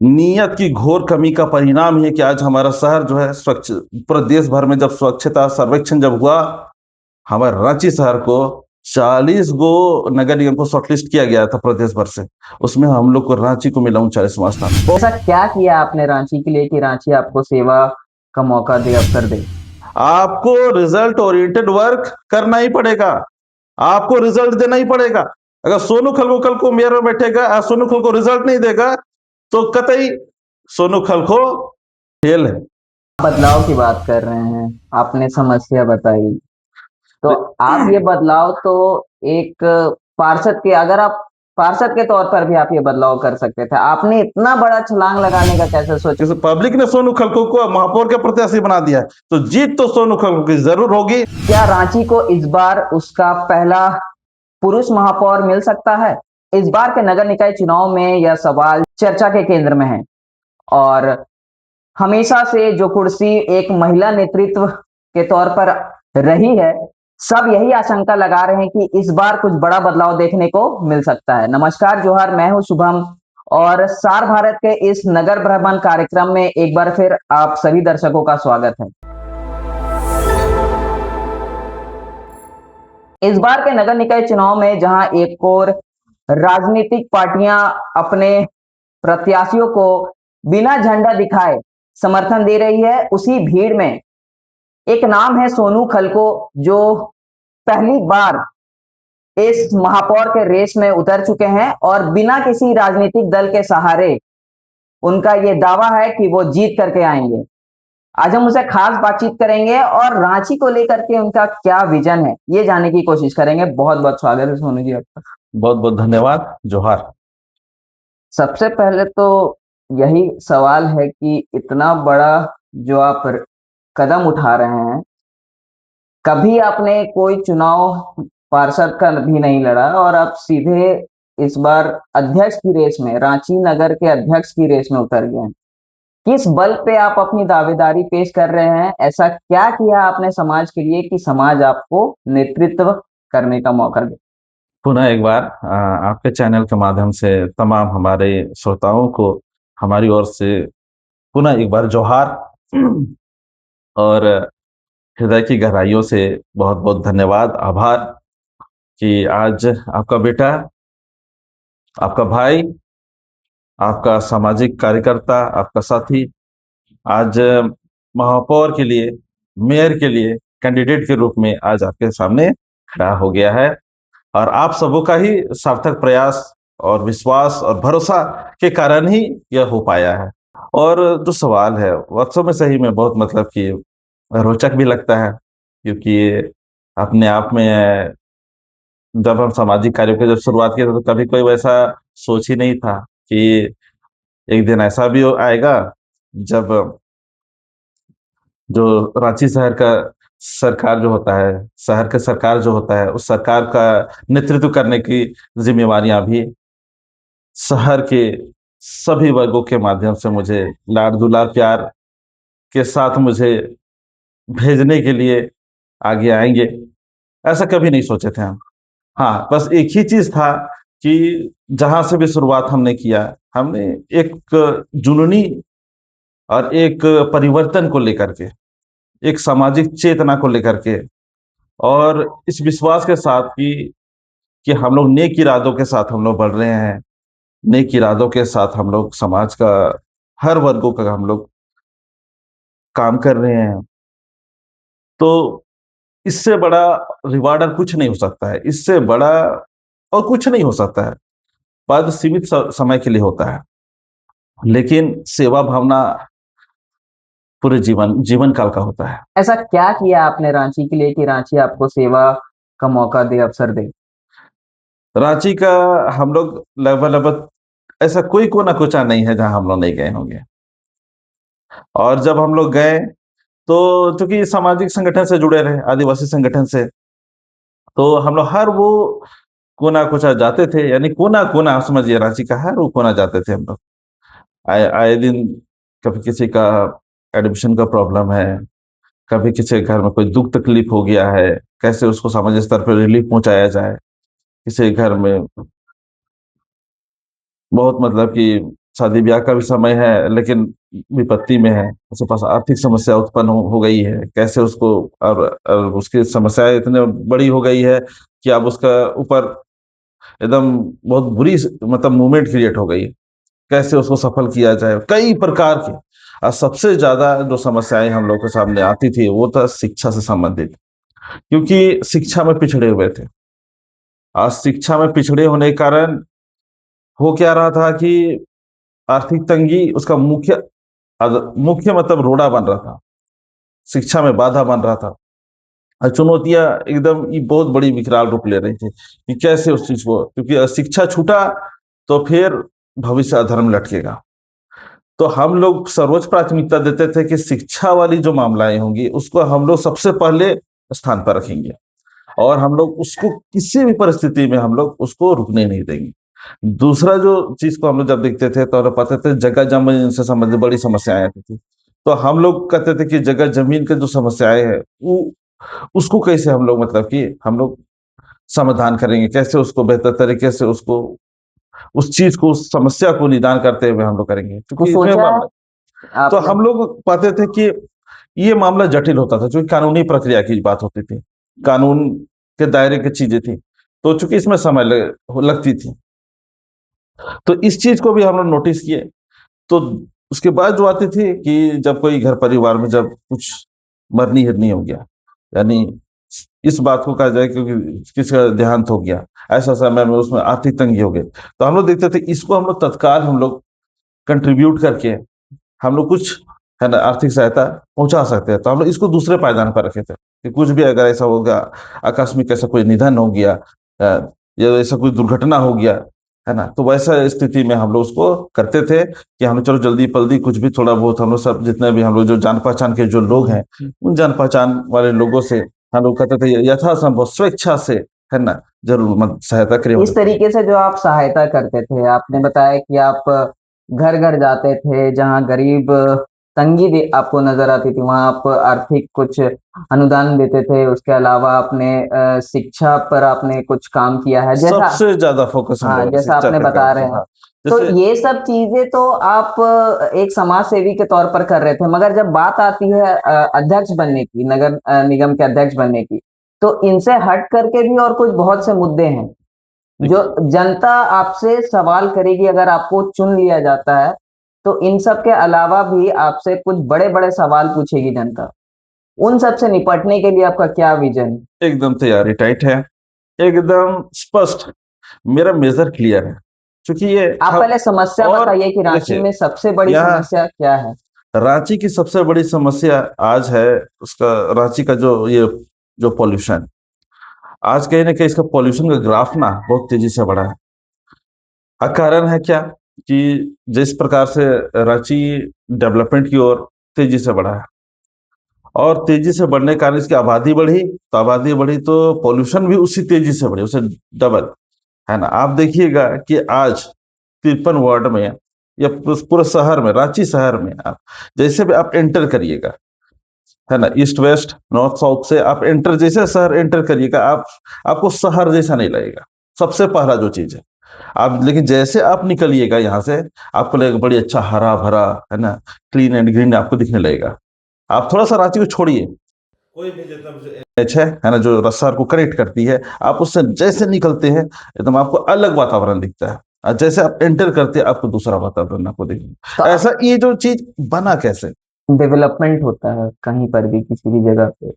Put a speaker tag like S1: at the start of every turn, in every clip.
S1: नीयत की घोर कमी का परिणाम है कि आज हमारा शहर जो है स्वच्छ, पूरा देश भर में जब स्वच्छता सर्वेक्षण जब हुआ, हमारे रांची शहर को 40 गो नगर निगम को शॉर्टलिस्ट किया गया था प्रदेश भर से। उसमें हम लोग को रांची को मिला 39वां स्थान।
S2: ऐसा क्या किया आपने रांची के लिए कि रांची आपको सेवा का मौका दे, अवसर दे?
S1: आपको रिजल्ट ओरिएंटेड वर्क करना ही पड़ेगा। आपको रिजल्ट देना ही पड़ेगा। अगर सोनू खलको कल को मेयर में बैठेगा और सोनू खलको रिजल्ट नहीं देगा, तो कतई सोनू खलको फेल है।
S2: बदलाव की बात कर रहे हैं, आपने समस्या बताई, तो आप ये बदलाव तो एक पार्षद के, अगर आप पार्षद के तौर पर भी आप ये बदलाव कर सकते थे, आपने इतना बड़ा छलांग लगाने का कैसे सोचा?
S1: जैसे पब्लिक ने सोनू खलको को महापौर के प्रत्याशी बना दिया है, तो जीत तो सोनू खलको की जरूर होगी।
S2: क्या रांची को इस बार उसका पहला पुरुष महापौर मिल सकता है? इस बार के नगर निकाय चुनाव में यह सवाल चर्चा के केंद्र में है, और हमेशा से जो कुर्सी एक महिला नेतृत्व के तौर पर रही है, सब यही आशंका लगा रहे हैं कि इस बार कुछ बड़ा बदलाव देखने को मिल सकता है। नमस्कार, जोहार, मैं हूं शुभम, और सार भारत के इस नगर भ्रमण कार्यक्रम में एक बार फिर आप सभी दर्शकों का स्वागत है। इस बार के नगर निकाय चुनाव में जहां एक और राजनीतिक पार्टियां अपने प्रत्याशियों को बिना झंडा दिखाए समर्थन दे रही है, उसी भीड़ में एक नाम है सोनू खलको, जो पहली बार इस महापौर के रेस में उतर चुके हैं और बिना किसी राजनीतिक दल के सहारे उनका ये दावा है कि वो जीत करके आएंगे। आज हम उनसे खास बातचीत करेंगे और रांची को लेकर के उनका क्या विजन है, ये जानने की कोशिश करेंगे। बहुत बहुत स्वागत है सोनू जी आपका।
S1: बहुत बहुत धन्यवाद, जोहार।
S2: सबसे पहले तो यही सवाल है कि इतना बड़ा जो आप कदम उठा रहे हैं, कभी आपने कोई चुनाव पार्षद का भी नहीं लड़ा और आप सीधे इस बार अध्यक्ष की रेस में, रांची नगर के अध्यक्ष की रेस में उतर गए हैं। किस बल पे आप अपनी दावेदारी पेश कर रहे हैं? ऐसा क्या किया आपने समाज के लिए कि समाज आपको नेतृत्व करने का मौका दे?
S1: पुनः एक बार आपके चैनल के माध्यम से तमाम हमारे श्रोताओं को हमारी ओर से पुनः एक बार जोहार और हृदय की गहराइयों से बहुत बहुत धन्यवाद, आभार कि आज आपका बेटा, आपका भाई, आपका सामाजिक कार्यकर्ता, आपका साथी आज महापौर के लिए, मेयर के लिए कैंडिडेट के रूप में आज आपके सामने खड़ा हो गया है। और आप सबों का ही सार्थक प्रयास और विश्वास और भरोसा के कारण ही यह हो पाया है। और जो सवाल है वास्तव में सही में बहुत मतलब कि रोचक भी लगता है, क्योंकि ये अपने आप में जब हम सामाजिक कार्यों की जब शुरुआत की तो कभी कोई वैसा सोच ही नहीं था कि एक दिन ऐसा भी आएगा जब जो रांची शहर का सरकार जो होता है, शहर का सरकार जो होता है, उस सरकार का नेतृत्व करने की जिम्मेवारियां भी शहर के सभी वर्गों के माध्यम से मुझे लाड दुलार प्यार के साथ मुझे भेजने के लिए आगे आएंगे। ऐसा कभी नहीं सोचे थे हम। हाँ, बस एक ही चीज था कि जहां से भी शुरुआत हमने किया, हमने एक जुनूनी और एक परिवर्तन को लेकर के, एक सामाजिक चेतना को लेकर के, और इस विश्वास के साथ कि हम लोग नेक इरादों के साथ हम लोग बढ़ रहे हैं। नेक इरादों के साथ हम लोग समाज का हर वर्गों का हम लोग काम कर रहे हैं। तो इससे बड़ा रिवार्डर कुछ नहीं हो सकता है, इससे बड़ा और कुछ नहीं हो सकता है। पद सीमित समय के लिए होता है, लेकिन सेवा भावना पूरे जीवन काल का होता है।
S2: ऐसा क्या किया आपने रांची के लिए कि रांची आपको सेवा का मौका दे, अवसर दे?
S1: रांची का हम लोग लगभग लगभग ऐसा कोई कोना कोचा नहीं है जहां हम लोग नहीं गए होंगे। और जब हम लोग गए तो चूंकि सामाजिक संगठन से जुड़े रहे, आदिवासी संगठन से, तो हम लोग हर वो कोना कोचा जाते थे, यानी कोना कोना समझिए, रांची का हर वो कोना जाते थे हम लोग। आए आए दिन कभी किसी का एडमिशन का प्रॉब्लम है, कभी किसी के घर में कोई दुख तकलीफ हो गया है, कैसे उसको सामाजिक स्तर पर रिलीफ पहुंचाया जाए। किसी के घर में बहुत मतलब कि शादी-ब्याह का भी समय है, लेकिन विपत्ति में है, उसके पास आर्थिक समस्या उत्पन्न हो गई है, कैसे उसको और उसकी समस्याएँ इतनी बड़ी हो गई है कि अब उसका ऊपर एकदम बहुत बुरी मतलब मूवमेंट क्रिएट हो गई है। कैसे उसको सफल किया जाए, कई प्रकार के सबसे ज़्यादा जो समस्याएँ हम लोग के सामने आती थी, वो था शिक्षा से संबंधित, क्योंकि शिक्षा में पिछड़े हुए थे। आज शिक्षा में पिछड़े होने के कारण हो क्या रहा था कि आर्थिक तंगी उसका मुख्य मतलब रोड़ा बन रहा था, शिक्षा में बाधा बन रहा था। चुनौतियाँ एकदम ये बहुत बड़ी विकराल रूप ले रही थी, कि कैसे उस चीज़ को, क्योंकि शिक्षा छूटा, तो फिर भविष्य अधर्म लटकेगा। तो हम लोग सर्वोच्च प्राथमिकता देते थे कि शिक्षा वाली जो मामलाएँ होंगी, उसको हम लोग सबसे पहले स्थान पर रखेंगे और हम लोग उसको किसी भी परिस्थिति में हम लोग उसको रुकने नहीं देंगे। दूसरा जो चीज़ को हम लोग जब देखते थे, तो हमें पता था जगह जमीन से संबंधित बड़ी समस्याएँ आती थी। तो हम लोग कहते थे कि जगह जमीन की जो समस्याएँ हैं, वो उसको कैसे हम लोग मतलब कि हम लोग समाधान करेंगे, कैसे उसको बेहतर तरीके से उसको उस चीज़ को, उस समस्या को निदान करते हुए हम लोग करेंगे।
S2: कुछ
S1: क्योंकि इसमें
S2: सोचा है
S1: तो
S2: आपने?
S1: हम लोग पाते थे कि ये मामला जटिल होता था, चूँकि कानूनी प्रक्रिया की बात होती थी। कानून के दायरे की चीज़ें थी, तो चूँकि इसमें समय लगती थी। तो इस चीज़ को भी हम लोग नोटिस किए। तो उसके बाद जो आती थी कि जब कोई घर परिवार में जब कुछ मरनी-हरनी हो गया, यानी इस बात को कहा जाए क्योंकि किसी का देहांत हो गया, ऐसा समय में उसमें आर्थिक तंगी हो गई। तो हम लोग देखते थे इसको हम लोग तत्काल हम लोग कंट्रीब्यूट करके हम लोग कुछ है ना आर्थिक सहायता पहुँचा सकते हैं। तो हम लोग इसको दूसरे पायदान पर रखे थे, कि कुछ भी अगर ऐसा होगा, आकस्मिक ऐसा कोई निधन हो गया या ऐसा कोई दुर्घटना हो गया, है ना? तो वैसा स्थिति में हम लोग उसको करते थे कि हम लोग चलो जल्दी-पल्दी कुछ भी थोड़ा बहुत हम लोग सब जितने भी हम लोग जो जान-पहचान के जो लोग हैं, उन जान-पहचान वाले लोगों से हम लोग कहते थे यथासंभव स्वेच्छा से, है ना? ज़रूर मद सहायता करें
S2: इस
S1: मदद करें।
S2: तरीके से जो आप सहायता करते थे, आपने बताया कि आप घर-घर जाते थे, जहाँ गरीब तंगी भी आपको नज़र आती थी, वहाँ आप आर्थिक कुछ अनुदान देते थे। उसके अलावा आपने शिक्षा पर आपने कुछ काम किया है, जैसा
S1: सबसे ज़्यादा फ़ोकस हम
S2: हाँ,
S1: लोगों ने
S2: जैसा
S1: शिक्षा
S2: आपने
S1: पे
S2: बता
S1: काम
S2: रहे
S1: किया।
S2: हैं।
S1: हाँ,
S2: तो
S1: जैसे
S2: ये सब चीज़ें तो आप एक समाज सेवी के तौर पर कर रहे थे, मगर जब बात आती है अध्यक्ष बनने की, नगर निगम के अध्यक्ष बनने की, तो इनसे हट करके भी और कुछ बहुत से मुद्दे हैं, जो
S1: देखिए
S2: जनता आपसे सवाल करेगी अगर आपको चुन लिया जाता है, तो इन सब के अलावा भी आपसे कुछ बड़े-बड़े सवाल पूछेगी जनता। उन सब से निपटने के लिए आपका क्या विज़न है?
S1: एकदम तैयारी टाइट है, एकदम स्पष्ट, मेरा मेजर क्लियर है। चूँकि ये
S2: आप
S1: हम
S2: पहले समस्या
S1: और
S2: बताइए कि रांची
S1: देखिए,
S2: में सबसे बड़ी
S1: यहाँ
S2: समस्या क्या है?
S1: रांची की सबसे बड़ी समस्या आज है उसका रांची का जो पॉल्यूशन। आज कहीं न कहीं इसका पॉल्यूशन का ग्राफ ना बहुत तेज़ी से बढ़ा है। कारण है क्या? कि जिस प्रकार से रांची डेवलपमेंट की ओर तेज़ी से बढ़ा है और तेज़ी से बढ़ने के कारण इसकी आबादी बढ़ी तो पॉल्यूशन भी उसी तेज़ी से बढ़ी, उससे डबल। है ना? आप देखिएगा कि आज 53 वार्ड में या पूरे शहर में, रांची शहर में आप जैसे भी आप एंटर करिएगा, है ना? ईस्ट वेस्ट, नॉर्थ साउथ से आप एंटर जैसे शहर एंटर करिएगा, आपको शहर जैसा नहीं लगेगा। सबसे पहला जो चीज़ है। आप लेकिन जैसे आप निकलिएगा यहाँ से, आपको लगेगा बड़ी अच्छा हरा-भरा, है ना? क्लीन एंड ग्रीन आपको दिखने लगेगा। आप थोड़ा-सा रांची को छोड़िए, कोई भी जितना भी एच है ना? जो शहर को कनेक्ट करती है, आप उससे जैसे निकलते हैं, एकदम आपको अलग वातावरण दिखता है। जैसे आप एंटर करते हैं, आपको दूसरा वातावरण आपको
S2: तो
S1: दिखेगा। ऐसा ये जो चीज़ बना कैसे?
S2: डेवलपमेंट होता है कहीं पर भी, किसी भी जगह पे,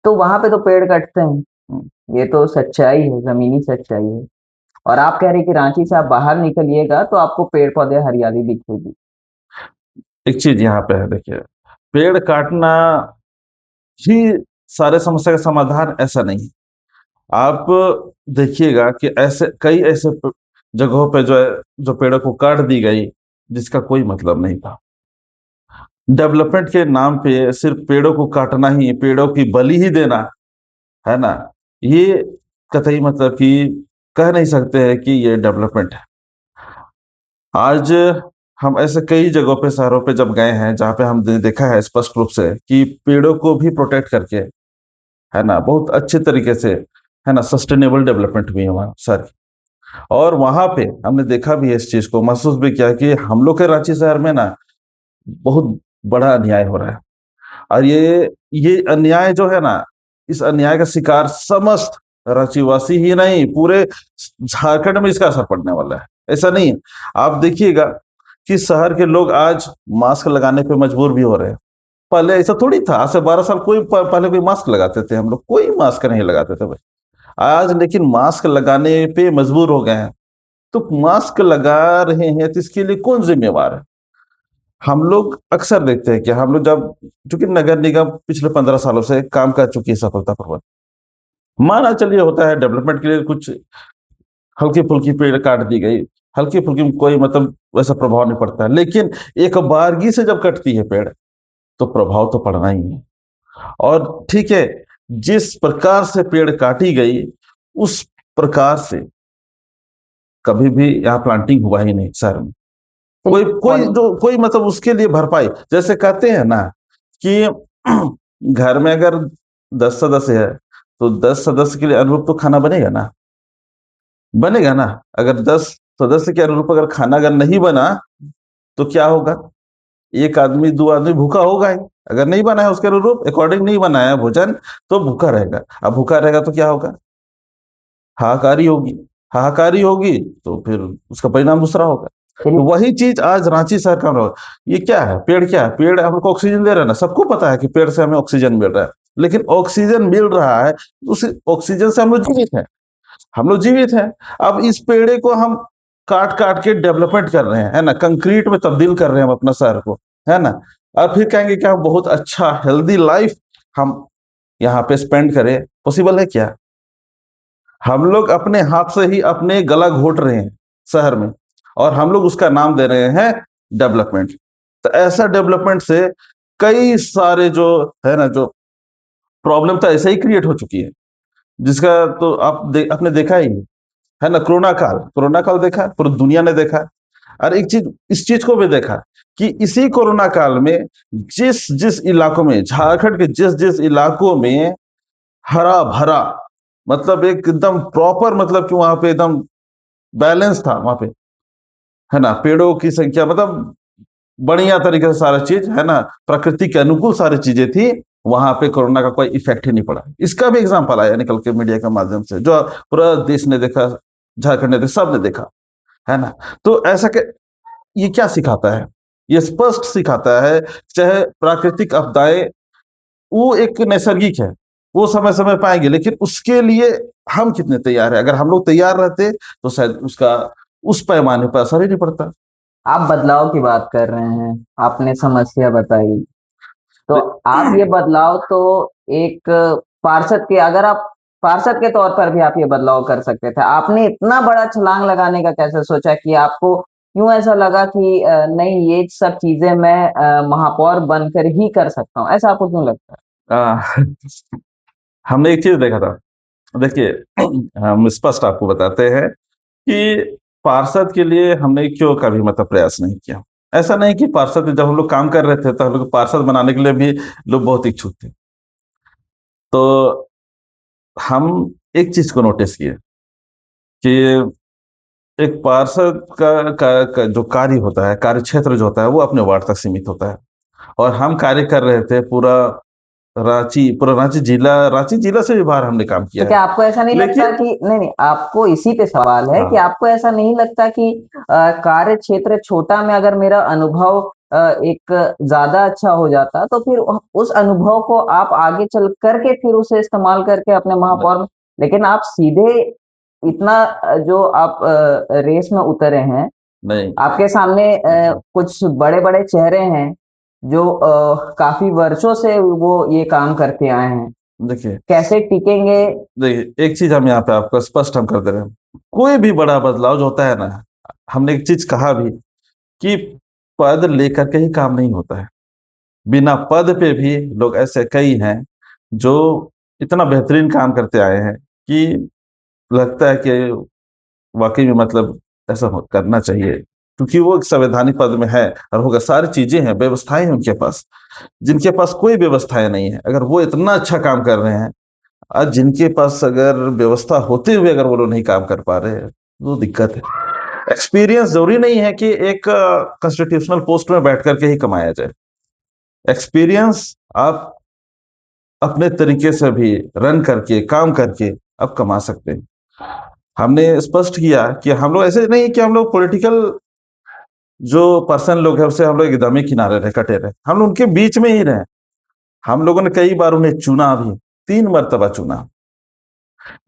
S2: तो वहाँ पे तो पेड़ कटते हैं।
S1: हुँ,
S2: ये तो सच्चाई है, ज़मीनी सच्चाई है। और आप कह रहे हैं कि रांची से आप बाहर निकलिएगा तो आपको पेड़-पौधे, हरियाली दिखेगी।
S1: एक चीज़ यहाँ पे है देखिए, पेड़ काटना ही सारे समस्या का समाधान ऐसा नहीं है। आप देखिएगा कि ऐसे जगहों पे जो है, जो पेड़ों को काट दी गई, जिसका कोई मतलब नहीं था। डेवलपमेंट के नाम पे सिर्फ पेड़ों को काटना ही, पेड़ों की बलि ही देना, है ना? ये कतई मतलब कि कह नहीं सकते हैं कि ये डेवलपमेंट है। आज हम ऐसे कई जगहों पे, शहरों पे जब गए हैं, जहाँ पे हमने देखा है स्पष्ट रूप से कि पेड़ों को भी प्रोटेक्ट करके, है ना? बहुत अच्छे तरीके से, है ना? सस्टेनेबल डेवलपमेंट हुई है वहाँ शहर की। और वहाँ पे हमने देखा भी है इस चीज़ को, महसूस भी किया कि हम लोग के रांची शहर में ना बहुत बड़ा अन्याय हो रहा है। और ये अन्याय जो है ना, इस अन्याय का शिकार समस्त रांचीवासी ही नहीं, पूरे झारखंड में इसका असर पड़ने वाला है। ऐसा नहीं है, आप देखिएगा कि शहर के लोग आज मास्क लगाने पे मजबूर भी हो रहे हैं। पहले ऐसा थोड़ी था, आज से 12 साल कोई पहले कोई मास्क लगाते थे हम लोग? कोई मास्क नहीं लगाते थे भाई। आज लेकिन मास्क लगाने पे मजबूर हो गए हैं। तो मास्क लगा रहे हैं तो इसके लिए कौन जिम्मेवार है? हम लोग अक्सर देखते हैं कि हम लोग जब, चूंकि नगर निगम पिछले 15 सालों से काम कर चुकी है सफलतापूर्वक, माना चलिए होता है डेवलपमेंट के लिए कुछ हल्की फुल्की पेड़ काट दी गई, हल्की फुल्की कोई मतलब वैसा प्रभाव नहीं पड़ता है, लेकिन एक बारगी से जब कटती है पेड़ तो प्रभाव तो पड़ना ही है। और ठीक है, जिस प्रकार से पेड़ काटी गई उस प्रकार से कभी भी यहाँ प्लांटिंग हुआ ही नहीं शहर में। कोई कोई
S2: और
S1: जो कोई मतलब उसके लिए भरपाई, जैसे कहते हैं ना कि घर में अगर 10 सदस्य है तो 10 सदस्य के लिए अनुरूप तो खाना बनेगा ना, बनेगा ना। अगर 10 सदस्य के अनुरूप अगर खाना अगर नहीं बना तो क्या होगा? एक आदमी 2 आदमी भूखा होगा ही। अगर नहीं बना है उसके अनुरूप अकॉर्डिंग नहीं बनाया भोजन तो भूखा रहेगा। अब भूखा रहेगा तो क्या होगा? हाहाकारी होगी। हाहाकारी होगी तो फिर उसका परिणाम दूसरा होगा। तो
S2: चलिए,
S1: वही चीज आज रांची शहर का हो रहा है। ये क्या है? पेड़ क्या है? पेड़ हमको ऑक्सीजन दे रहा है ना, सबको पता है कि पेड़ से हमें ऑक्सीजन मिल रहा है। लेकिन ऑक्सीजन मिल रहा है, उस ऑक्सीजन से हम लोग जीवित हैं। हम लोग जीवित हैं। अब इस पेड़े को हम काट काट के डेवलपमेंट कर रहे हैं, है ना, कंक्रीट में तब्दील कर रहे हैं हम अपना शहर को, है ना। अब फिर कहेंगे कि हम बहुत अच्छा हेल्दी लाइफ हम यहाँ पे स्पेंड करें, पॉसिबल है क्या? हम लोग अपने हाथ से ही अपने गला घोट रहे हैं शहर में, और हम लोग उसका नाम दे रहे हैं डेवलपमेंट। तो ऐसा डेवलपमेंट से कई सारे जो है ना, जो प्रॉब्लम तो ऐसे ही क्रिएट हो चुकी है, जिसका तो आपने देखा ही है ना। कोरोना काल देखा, पूरी दुनिया ने देखा। और एक चीज, इस चीज को भी देखा कि इसी कोरोना काल में जिस जिस इलाकों में, झारखंड के जिस जिस इलाकों में हरा भरा, मतलब एकदम प्रॉपर, मतलब कि वहां पे एकदम बैलेंस था वहां पे, है ना, पेड़ों की संख्या, मतलब बढ़िया तरीके से सारा चीज, है ना, प्रकृति के अनुकूल सारी चीजें थी। वहां पे कोरोना का कोई इफेक्ट ही नहीं पड़ा। इसका भी एग्जाम्पल आया निकल के मीडिया के माध्यम से, जो पूरा देश ने देखा, झारखंड ने देखा, सब ने देखा, है ना। तो ऐसा के ये क्या सिखाता है? ये स्पष्ट सिखाता है, चाहे प्राकृतिक आपदाएं, वो एक नैसर्गिक है, वो समय समय पे आएंगे, लेकिन उसके लिए हम कितने तैयार हैं? अगर हम लोग तैयार रहते तो शायद उसका उस पैमाने पर असर ही नहीं पड़ता।
S2: आप बदलाव की बात कर रहे हैं, आपने समस्या बताई, तो आप ये बदलाव तो एक पार्षद के, अगर आप पार्षद के तौर पर भी आप ये बदलाव कर सकते थे। आपने इतना बड़ा छलांग लगाने का कैसे सोचा कि आपको क्यों ऐसा लगा कि नहीं, ये सब चीजें मैं महापौर बनकर ही कर सकता हूँ, ऐसा आपको क्यों लगता है?
S1: आ, हमने एक चीज देखा था। देखिए, हम स्पष्ट आपको बताते हैं कि पार्षद के लिए हमने क्यों कभी मतलब प्रयास नहीं किया। ऐसा नहीं कि पार्षद, जब हम लोग काम कर रहे थे तो हम लोग पार्षद बनाने के लिए भी लोग बहुत इच्छुक थे। तो हम एक चीज को नोटिस किए कि एक पार्षद का जो कार्य होता है, कार्य क्षेत्र जो होता है, वो अपने वार्ड तक सीमित होता है। और हम कार्य कर रहे थे पूरा रांची जिला से भी बाहर हमने काम
S2: तो
S1: किया है।
S2: क्या आपको ऐसा नहीं लगता
S1: लेकिन
S2: कि नहीं नहीं, आपको इसी पे सवाल है कि
S1: हाँ,
S2: आपको ऐसा नहीं लगता कि कार्य क्षेत्र छोटा में अगर मेरा अनुभव एक ज्यादा अच्छा हो जाता, तो फिर उस अनुभव को आप आगे चल करके फिर उसे इस्तेमाल करके अपने
S1: न-
S2: महापौर में, लेकिन आप सीधे इतना जो आप रेस में उतरे हैं,
S1: नहीं,
S2: आपके सामने कुछ बड़े-बड़े चेहरे हैं जो काफ़ी वर्षों से वो ये काम करते आए हैं।
S1: देखिए,
S2: कैसे टिकेंगे?
S1: देखिए एक चीज हम यहाँ पे आपको स्पष्ट हम कर दे रहे हैं। कोई भी बड़ा बदलाव जो होता है ना, हमने एक चीज कहा भी कि पद लेकर के ही काम नहीं होता है। बिना पद पे भी लोग ऐसे कई हैं जो इतना बेहतरीन काम करते आए हैं कि लगता है कि वाकई में मतलब ऐसा करना चाहिए, क्योंकि वो एक संवैधानिक पद में है और होगा, सारी चीजें हैं, व्यवस्थाएं हैं उनके पास, जिनके पास कोई व्यवस्थाएं नहीं है। अगर वो इतना अच्छा काम कर रहे हैं, आज जिनके पास अगर व्यवस्था होते हुए अगर वो लोग नहीं काम कर पा रहे हैं, वो दिक्कत है। एक्सपीरियंस ज़रूरी नहीं है कि एक कॉन्स्टिट्यूशनल पोस्ट में बैठ कर के ही कमाया जाए। एक्सपीरियंस आप अपने तरीके से भी रन करके, काम करके आप कमा सकते हैं। हमने स्पष्ट किया कि हम लोग ऐसे नहीं कि हम लोग पॉलिटिकल जो पर्सन लोग हैं उससे हम लोग एकदम ही किनारे रहे, कटे रहे। हम लोग उनके बीच में ही रहे। हम लोगों ने कई बार उन्हें चुना भी, 3 मर्तबा चुना।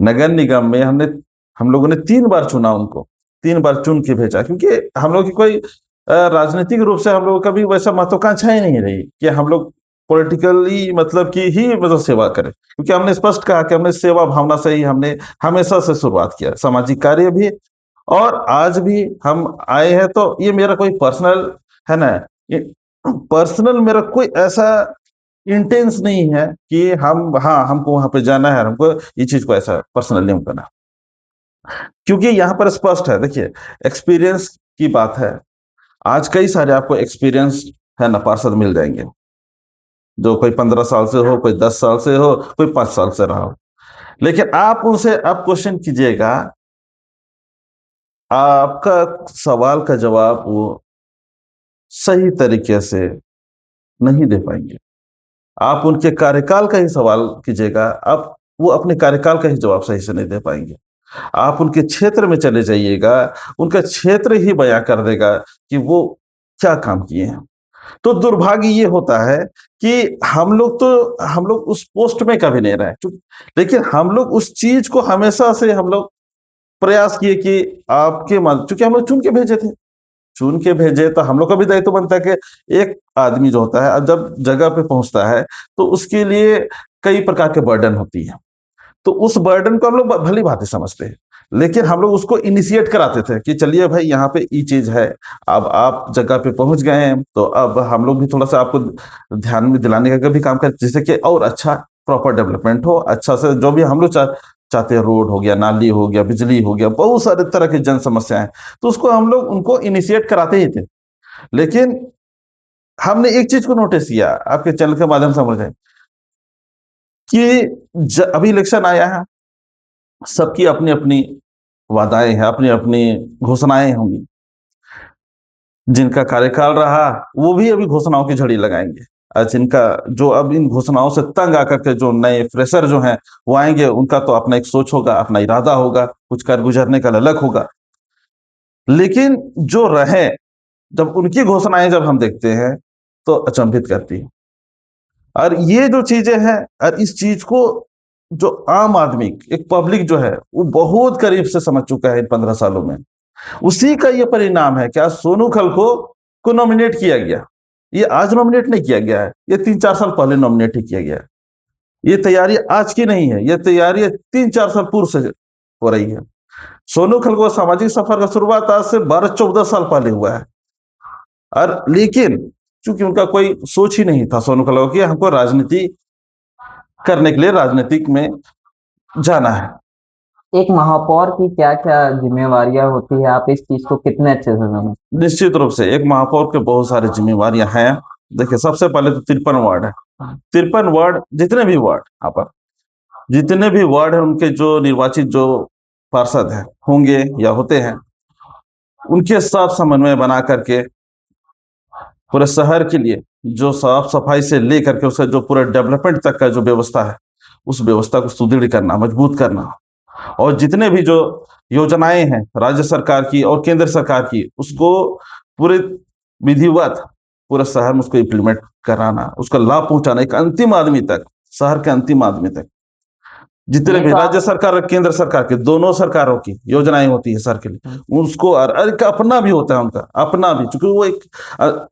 S1: नगर निगम में हम लोगों ने 3 बार चुना उनको, 3 बार चुन के भेजा, क्योंकि हम लोग की कोई राजनीतिक रूप से हम लोगों का भी वैसा महत्वाकांक्षा ही नहीं रही कि हम लोग पॉलिटिकली मतलब की ही मतलब सेवा करें, क्योंकि हमने स्पष्ट कहा कि हमने सेवा भावना से ही हमने हमेशा से शुरुआत किया, सामाजिक कार्य भी। और आज भी हम आए हैं तो ये मेरा कोई पर्सनल है ना, पर्सनल मेरा कोई ऐसा इंटेंस नहीं है कि हम हाँ हमको वहां पे जाना है, हमको ये चीज को ऐसा पर्सनली हम करना, क्योंकि यहाँ पर स्पष्ट है। देखिए, एक्सपीरियंस की बात है। आज कई सारे आपको एक्सपीरियंस है ना पार्षद मिल जाएंगे, जो कोई 15 साल से हो, कोई 10 साल से हो, कोई 5 साल से रहा हो। लेकिन आप उनसे आप क्वेश्चन कीजिएगा, आपका सवाल का जवाब वो सही तरीके से नहीं दे पाएंगे। आप उनके कार्यकाल का ही सवाल कीजिएगा, आप वो अपने कार्यकाल का ही जवाब सही से नहीं दे पाएंगे। आप उनके क्षेत्र में चले जाइएगा, उनका क्षेत्र ही बयां कर देगा कि वो क्या काम किए हैं। तो दुर्भाग्य ये होता है कि हम लोग उस पोस्ट में कभी नहीं रहे, लेकिन हम लोग उस चीज को हमेशा से हम लोग प्रयास किए कि चूंकि हम लोग चुन के भेजे थे, चुन के भेजे तो हम लोग का भी दायित्व बनता है कि एक आदमी जो होता है जब जगह पे पहुंचता है तो उसके लिए कई प्रकार के बर्डन होती है। तो उस बर्डन को हम लोग भली भांति समझते हैं, लेकिन हम लोग उसको इनिशिएट कराते थे कि चलिए भाई यहाँ पे ये चीज है, अब आप जगह पे पहुंच गए हैं तो अब हम लोग भी थोड़ा सा आपको ध्यान में दिलाने का भी काम करें, जिससे कि और अच्छा प्रॉपर डेवलपमेंट हो, अच्छा से जो भी हम लोग चाहते हैं, रोड हो गया, नाली हो गया, बिजली हो गया, बहुत सारे तरह की जन समस्याएं, तो उसको हम लोग उनको इनिशिएट कराते ही थे। लेकिन हमने एक चीज को नोटिस किया, आपके चैनल के माध्यम से समझ कि अभी इलेक्शन आया है, सबकी अपनी अपनी वादाएं हैं, अपनी अपनी घोषणाएं होंगी। जिनका कार्यकाल रहा वो भी अभी घोषणाओं की झड़ी लगाएंगे, और जिनका जो अब इन घोषणाओं से तंग आकर के जो नए फ्रेशर जो हैं वो आएंगे, उनका तो अपना एक सोच होगा, अपना इरादा होगा, कुछ कर गुजरने का ललक होगा। लेकिन जो रहे, जब उनकी घोषणाएं जब हम देखते हैं तो अचंभित करती है। और ये जो चीजें हैं, और इस चीज को जो आम आदमी, एक पब्लिक जो है वो बहुत करीब से समझ चुका है इन 15 सालों में। उसी का ये परिणाम है कि आज सोनू खलखो को नॉमिनेट किया गया। ये आज नॉमिनेट नहीं किया गया है, ये 3-4 साल पहले नॉमिनेट ही किया गया है। ये तैयारी आज की नहीं है, ये तैयारी 3-4 साल पूर्व से हो रही है। सोनू खलखो सामाजिक सफर का शुरुआत आज से 12-14 साल पहले हुआ है। और लेकिन चूंकि उनका कोई सोच ही नहीं था सोनू खलखो की हमको राजनीति करने के लिए राजनीतिक में जाना है।
S2: एक महापौर की क्या-क्या जिम्मेवारियां होती है, आप इस चीज को कितने अच्छे से समझते
S1: निश्चित रूप से एक महापौर के बहुत सारी जिम्मेवारियां हैं। देखिए, सबसे पहले तो 53 वार्ड है। 53 वार्ड, जितने भी वार्ड यहाँ पर, जितने भी वार्ड है, उनके जो निर्वाचित जो पार्षद हैं होंगे या होते हैं, उनके साथ समन्वय बना करके पूरे शहर के लिए जो साफ सफाई से लेकर के उसे जो पूरे डेवलपमेंट तक का जो व्यवस्था है, उस व्यवस्था को सुदृढ़ करना, मजबूत करना। और जितने भी जो योजनाएं हैं राज्य सरकार की और केंद्र सरकार की, उसको पूरे विधिवत पूरे शहर में उसको इम्प्लीमेंट कराना, उसका लाभ पहुंचाना एक अंतिम आदमी तक, शहर के अंतिम आदमी तक।
S2: हैं?
S1: जितने
S2: ये
S1: भी
S2: तो
S1: राज्य
S2: आप
S1: सरकार और केंद्र सरकार के, दोनों सरकारों की योजनाएं होती है शहर के लिए, उसको और एक अपना भी होता है, उनका अपना भी, क्योंकि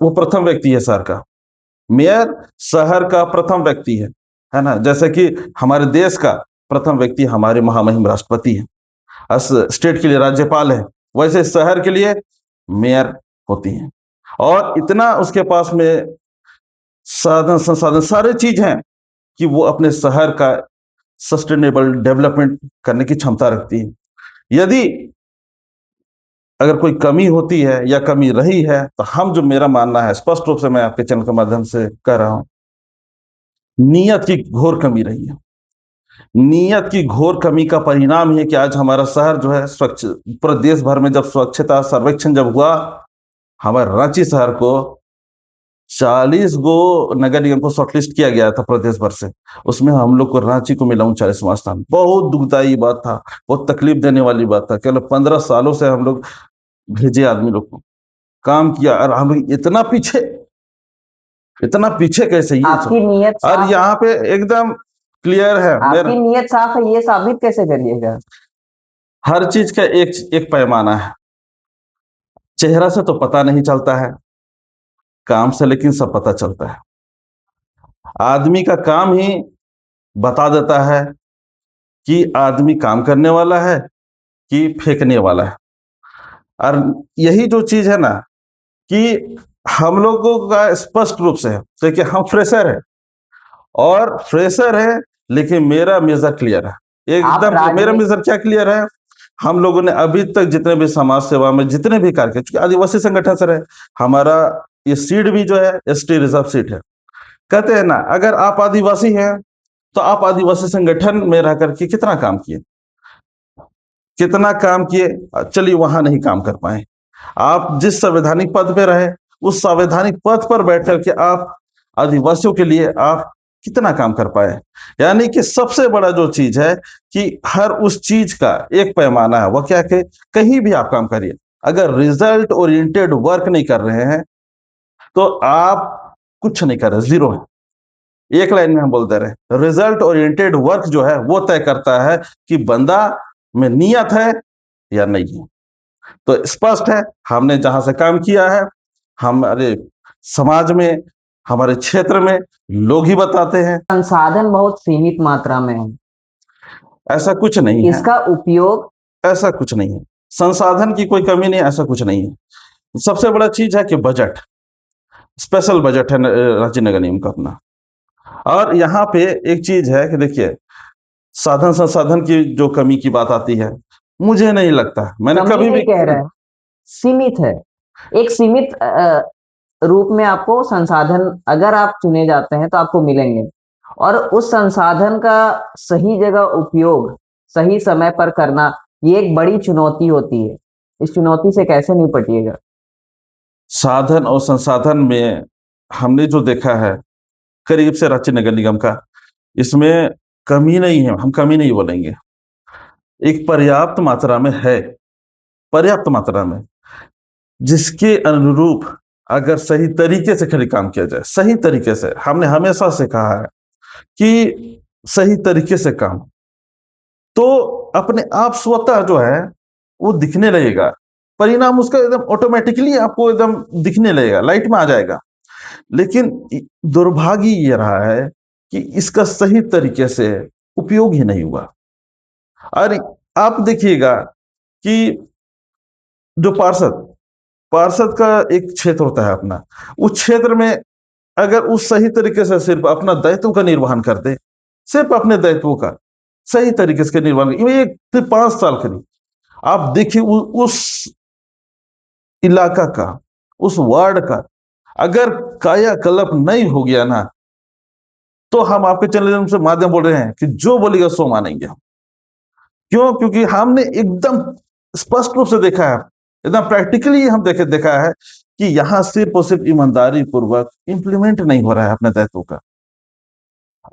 S1: वो प्रथम व्यक्ति है शहर का। मेयर शहर का प्रथम व्यक्ति है ना, जैसे कि हमारे देश का प्रथम व्यक्ति हमारे महामहिम राष्ट्रपति है, स्टेट के लिए राज्यपाल है, वैसे शहर के लिए मेयर होती है। और इतना उसके पास में साधन संसाधन सारे चीज हैं कि वो अपने शहर का सस्टेनेबल डेवलपमेंट करने की क्षमता रखती है। यदि अगर कोई कमी होती है या कमी रही है तो हम जो मेरा मानना है, स्पष्ट रूप से मैं आपके चैनल के माध्यम से कह रहा हूं, नीयत की घोर कमी रही है। नियत की घोर कमी का परिणाम ही है कि आज हमारा शहर जो है स्वच्छ, पूरे देश भर में जब स्वच्छता सर्वेक्षण जब हुआ, हमारे रांची शहर को 40 गो नगर निगम को शॉर्टलिस्ट किया गया था प्रदेश भर से। उसमें हम लोग को रांची को मिला 39वां स्थान। बहुत दुखदाई बात था, बहुत तकलीफ देने वाली बात था। केवल 15 सालों से हम लोग भेजे आदमी लोग को काम किया, और हम लोग इतना पीछे कैसे ये सब।
S2: आपकी नीयत
S1: और
S2: साफ
S1: यहाँ पे एकदम क्लियर है मेरा,
S2: आपकी नीयत साफ है, ये साबित कैसे करिएगा?
S1: हर चीज का एक एक पैमाना है। चेहरा से तो पता नहीं चलता है, काम से लेकिन सब पता चलता है। आदमी का काम ही बता देता है कि आदमी काम करने वाला है कि फेंकने वाला है। और यही जो चीज है ना, कि हम लोगों का स्पष्ट रूप से है, देखिए हम फ्रेशर है, और फ्रेशर है, लेकिन मेरा मेजर क्लियर है
S2: आप
S1: एकदम। मेरा
S2: राजनीति
S1: मेजर क्या क्लियर है? हम लोगों ने अभी तक जितने भी समाज सेवा में जितने भी कार्य किए, क्योंकि आदिवासी संगठन से रहे, हमारा ये सीट भी जो है एसटी रिजर्व सीट है। कहते हैं ना, अगर आप आदिवासी हैं तो आप आदिवासी संगठन में रह करके कितना काम किए, कितना काम किए। चलिए वहां नहीं काम कर पाए, आप जिस संवैधानिक पद पे रहे, उस संवैधानिक पद पर बैठ करके आप आदिवासियों के लिए आप कितना काम कर पाए। यानी कि सबसे बड़ा जो चीज है कि हर उस चीज का एक पैमाना है, वो क्या कि कहीं भी आप काम करिए, अगर रिजल्ट ओरिएंटेड वर्क नहीं कर रहे हैं तो आप कुछ नहीं कर रहे, जीरो है। एक लाइन में हम बोल दे रहे, रिजल्ट ओरिएंटेड वर्क जो है वो तय करता है कि बंदा में नियत है या नहीं है। तो स्पष्ट है, हमने जहां से काम किया है, हमारे समाज में, हमारे क्षेत्र में लोग ही बताते हैं।
S2: संसाधन बहुत सीमित मात्रा में है,
S1: ऐसा कुछ नहीं है,
S2: इसका उपयोग
S1: ऐसा कुछ नहीं है। संसाधन की कोई कमी नहीं है, ऐसा कुछ नहीं है। सबसे बड़ा चीज है कि बजट, स्पेशल बजट है रांची नगर निगम का अपना। और यहाँ पे एक चीज है कि देखिए, साधन संसाधन की जो कमी की बात आती है, मुझे नहीं लगता, मैंने
S2: कमी
S1: कभी भी
S2: नहीं कह रहे हैं, सीमित है। एक सीमित रूप में आपको संसाधन, अगर आप चुने जाते हैं तो आपको मिलेंगे, और उस संसाधन का सही जगह उपयोग सही समय पर करना, ये एक बड़ी चुनौती होती है। इस चुनौती से कैसे निपटिएगा?
S1: साधन और संसाधन में हमने जो देखा है करीब से रांची नगर निगम का, इसमें कमी नहीं है, हम कमी नहीं बोलेंगे, एक पर्याप्त मात्रा में है, पर्याप्त मात्रा में, जिसके अनुरूप अगर सही तरीके से खड़ी काम किया जाए, सही तरीके से, हमने हमेशा से कहा है कि सही तरीके से काम, तो अपने आप स्वतः जो है वो दिखने लगेगा, परिणाम उसका एकदम ऑटोमेटिकली आपको एकदम दिखने लगेगा, लाइट में आ जाएगा। लेकिन दुर्भाग्य ये रहा है कि इसका सही तरीके से उपयोग ही नहीं हुआ। और आप देखिएगा कि जो पार्षद पार्षद का एक क्षेत्र होता है अपना, उस क्षेत्र में अगर उस सही तरीके से सिर्फ अपना दायित्व का निर्वहन कर दे, सिर्फ अपने दायित्वों का सही तरीके से निर्वहन, ये 5 साल करीब आप देखिए उस इलाका का, उस वार्ड का अगर कायाकल्प नहीं हो गया ना, तो हम आपके चैनल से माध्यम बोल रहे हैं कि जो बोलेगा सो मानेंगे हम। क्यों? क्योंकि हमने एकदम स्पष्ट रूप से देखा है, एकदम प्रैक्टिकली हम देखा है कि यहाँ सिर्फ और सिर्फ ईमानदारी पूर्वक इंप्लीमेंट नहीं हो रहा है अपने दायित्व का।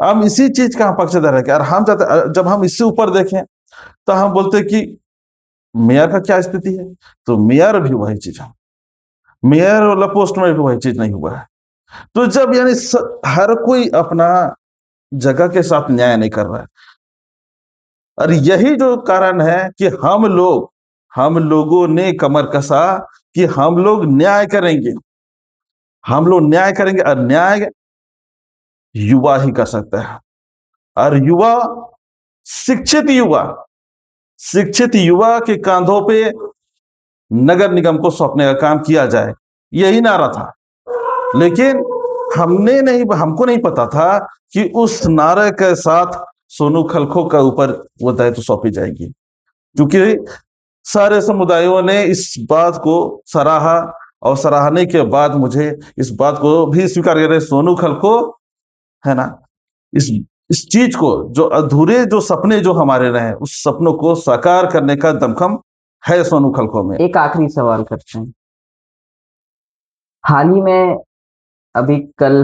S1: हम इसी चीज का हम पक्षधर है कि, और हम जब हम इससे ऊपर देखें तो हम बोलते हैं कि मेयर का क्या स्थिति है, तो मेयर भी वही चीज है, मेयर वाला पोस्ट में भी वही चीज नहीं हुआ है। तो जब यानी हर कोई अपना जगह के साथ न्याय नहीं कर रहा है, और यही जो कारण है कि हम लोगों ने कमर कसा कि हम लोग न्याय करेंगे, हम लोग न्याय करेंगे, और न्याय युवा ही कर सकता है। और युवा, शिक्षित युवा, शिक्षित युवा के कांधों पे नगर निगम को सौंपने का काम किया जाए, यही नारा था। लेकिन हमको नहीं पता था कि उस नारे के साथ सोनू खलखो का ऊपर वो दायित्व सौंपी जाएगी, क्योंकि सारे समुदायों ने इस बात को सराहा, और सराहने के बाद मुझे इस बात को भी स्वीकार कर रहे, सोनू खलखो है ना, इस इस चीज को, जो अधूरे जो सपने जो हमारे रहे, उस सपनों को साकार करने का दमखम है सोनू खलको में।
S2: एक आखिरी सवाल करते हैं। हाल ही में अभी कल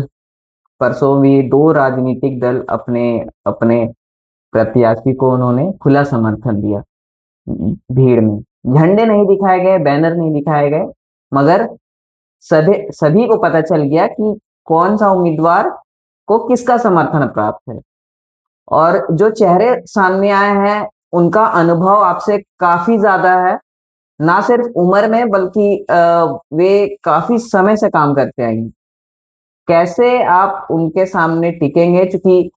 S2: परसों भी दो राजनीतिक दल अपने अपने प्रत्याशी को उन्होंने खुला समर्थन दिया भीड़ में। झंडे नहीं दिखाए गए, बैनर नहीं दिखाए गए, मगर सभी सभी को पता चल गया कि कौन सा उम्मीदवार को किसका समर्थन प्राप्त है। और जो चेहरे सामने आए हैं उनका अनुभव आपसे काफी ज्यादा है, ना सिर्फ उम्र में बल्कि वे काफी समय से काम करते आए हैं। कैसे आप उनके सामने टिकेंगे? क्योंकि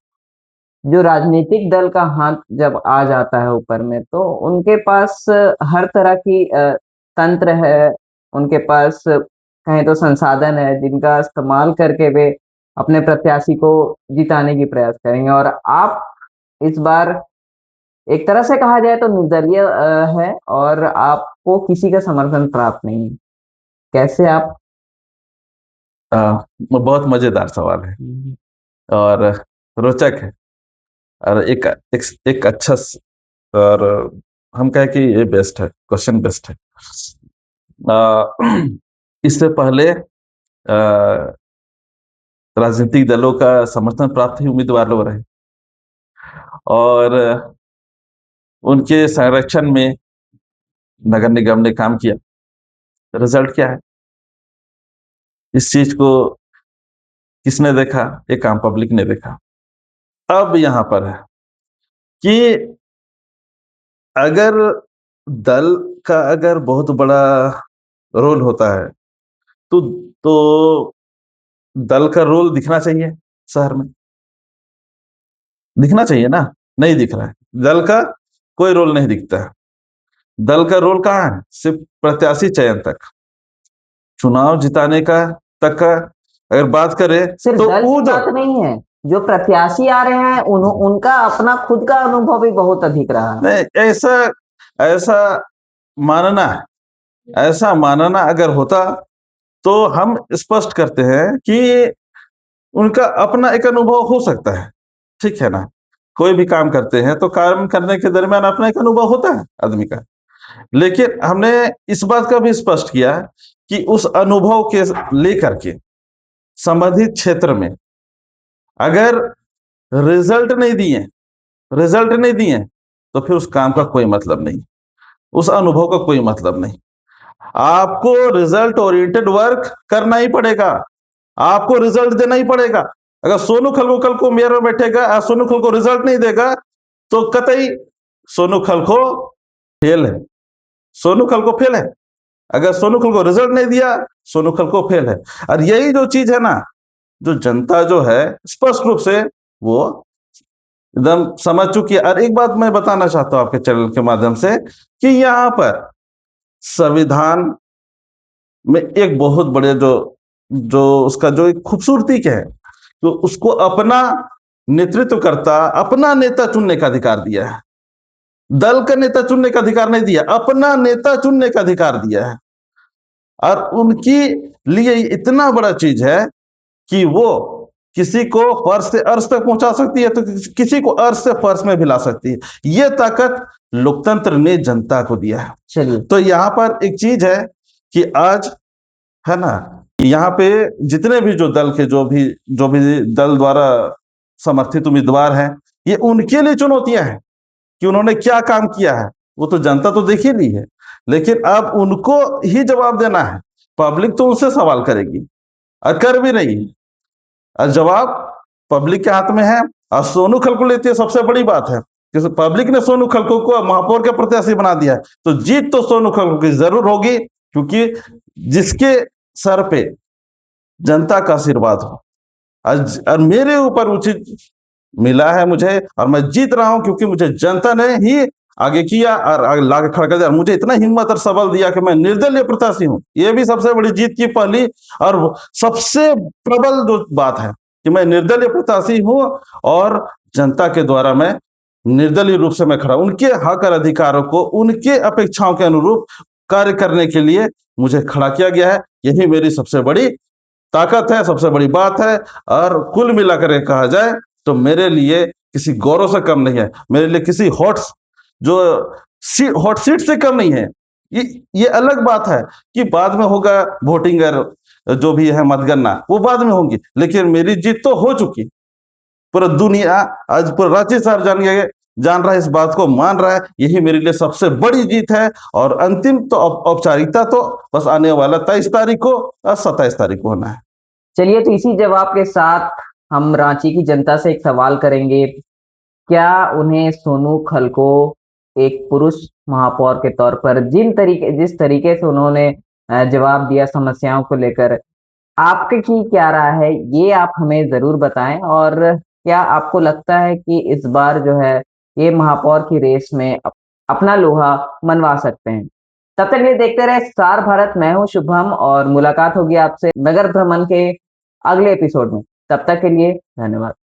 S2: जो राजनीतिक दल का हाथ जब आ जाता है ऊपर में, तो उनके पास हर तरह की तंत्र है, उनके पास कहें तो संसाधन है जिनका इस्तेमाल करके वे अपने प्रत्याशी को जिताने की प्रयास करेंगे। और आप इस बार एक तरह से कहा जाए तो निर्दलीय है और आपको किसी का समर्थन प्राप्त नहीं है। कैसे आप?
S1: बहुत मजेदार सवाल है और रोचक है, और एक अच्छा और हम कहें कि ये बेस्ट है, क्वेश्चन बेस्ट है। इससे पहले राजनीतिक दलों का समर्थन प्राप्त ही उम्मीदवार लोग रहे, और उनके संरक्षण में नगर निगम ने काम किया। रिजल्ट क्या है? इस चीज को किसने देखा? एक आम पब्लिक ने देखा। अब यहां पर है कि अगर दल का अगर बहुत बड़ा रोल होता है, तो दल का रोल दिखना चाहिए शहर में, दिखना चाहिए ना। नहीं दिख रहा है, दल का कोई रोल नहीं दिखता है। दल का रोल कहाँ है? सिर्फ प्रत्याशी चयन तक, चुनाव जिताने का तक का अगर बात करें
S2: सिर्फ
S1: तो
S2: दल
S1: वो
S2: की
S1: जो
S2: बात नहीं है, जो प्रत्याशी आ रहे हैं उनका अपना खुद का अनुभव भी बहुत अधिक रहा है।
S1: नहीं, ऐसा ऐसा मानना है, ऐसा मानना अगर होता तो हम स्पष्ट करते हैं कि उनका अपना एक अनुभव हो सकता है, ठीक है ना। कोई भी काम करते हैं तो काम करने के दरमियान अपना एक अनुभव होता है आदमी का, लेकिन हमने इस बात का भी स्पष्ट किया कि उस अनुभव के लेकर के संबंधित क्षेत्र में अगर रिजल्ट नहीं दिए, रिजल्ट नहीं दिए, तो फिर उस काम का कोई मतलब नहीं, उस अनुभव का कोई मतलब नहीं। आपको रिजल्ट ओरिएंटेड वर्क करना ही पड़ेगा, आपको रिजल्ट देना ही पड़ेगा। अगर सोनू खलको कल को मेयर में बैठेगा और सोनू खलको रिजल्ट नहीं देगा, तो कतई सोनू खलको फेल है, सोनू खलको फेल है। अगर सोनू खलको रिजल्ट नहीं दिया, सोनू खलको फेल है। और यही जो चीज है ना, जो जनता जो है स्पष्ट रूप से वो एकदम समझ चुकी है। और एक बात मैं बताना चाहता हूं आपके चैनल के माध्यम से कि यहाँ पर संविधान में एक बहुत बड़े जो जो उसका जो एक खूबसूरती क्या है, तो उसको अपना नेतृत्व करता, अपना नेता चुनने का अधिकार दिया है। दल का नेता चुनने का अधिकार नहीं दिया, अपना नेता चुनने का अधिकार दिया है। और उनकी लिए इतना बड़ा चीज है कि वो किसी को फर्श से अर्श तक पहुंचा सकती है, तो किसी को अर्श से फर्श में भी ला सकती है। ये ताकत लोकतंत्र ने जनता को दिया है।
S2: चलिए,
S1: तो यहाँ पर एक चीज है कि आज है ना, यहाँ पे जितने भी जो दल के जो भी दल द्वारा समर्थित उम्मीदवार हैं, ये उनके लिए चुनौतियां हैं कि उन्होंने क्या काम किया है। वो तो जनता तो देख ही ली है, लेकिन अब उनको ही जवाब देना है। पब्लिक तो उनसे सवाल करेगी और कर भी रही है, और जवाब पब्लिक के हाथ में है। और सोनू खलको लेती है, सबसे बड़ी बात है कि पब्लिक ने सोनू खलको को महापौर के प्रत्याशी बना दिया है, तो जीत तो सोनू खलको की जरूर होगी, क्योंकि जिसके सर पे जनता का आशीर्वाद हो। और मेरे ऊपर उचित मिला है मुझे, और मैं जीत रहा हूं क्योंकि मुझे जनता ने ही आगे किया और आगे लाके खड़ा कर दिया, और मुझे इतना हिम्मत और सबल दिया कि मैं निर्दलीय प्रत्याशी हूं। ये भी सबसे बड़ी जीत की पहली और सबसे प्रबल जो बात है कि मैं निर्दलीय प्रत्याशी हूं, और जनता के द्वारा मैं निर्दलीय रूप से मैं खड़ा, उनके हक और अधिकारों को, उनके अपेक्षाओं के अनुरूप कार्य करने के लिए मुझे खड़ा किया गया है। यही मेरी सबसे बड़ी ताकत है, सबसे बड़ी बात है। और कुल मिलाकर कहा जाए तो मेरे लिए किसी गौरव से कम नहीं है, मेरे लिए किसी हॉट सीट से कम नहीं है। ये अलग बात है कि बाद में होगा वोटिंग जो भी है मतगणना, वो बाद में होगी, लेकिन मेरी जीत तो हो चुकी। पूरा दुनिया, आज पूरा राज्य सार जान रहा है, इस बात को मान रहा है। यही मेरे लिए सबसे बड़ी जीत है। और अंतिम तो औपचारिकता तो बस आने वाला 23 तारीख को और 27 तारीख को होना है।
S2: चलिए, तो इसी जवाब के साथ हम रांची की जनता से एक सवाल करेंगे। क्या उन्हें सोनू खल को एक पुरुष महापौर के तौर पर जिस तरीके से उन्होंने जवाब दिया समस्याओं को लेकर, आपकी क्या राय है, ये आप हमें ज़रूर बताएँ। और क्या आपको लगता है कि इस बार जो है ये महापौर की रेस में अपना लोहा मनवा सकते हैं? तब तक ये देखते रहे स्टार भारत। मैं हूँ शुभम और मुलाकात होगी आपसे नगर भ्रमण के अगले एपिसोड में। तब तक के लिए धन्यवाद।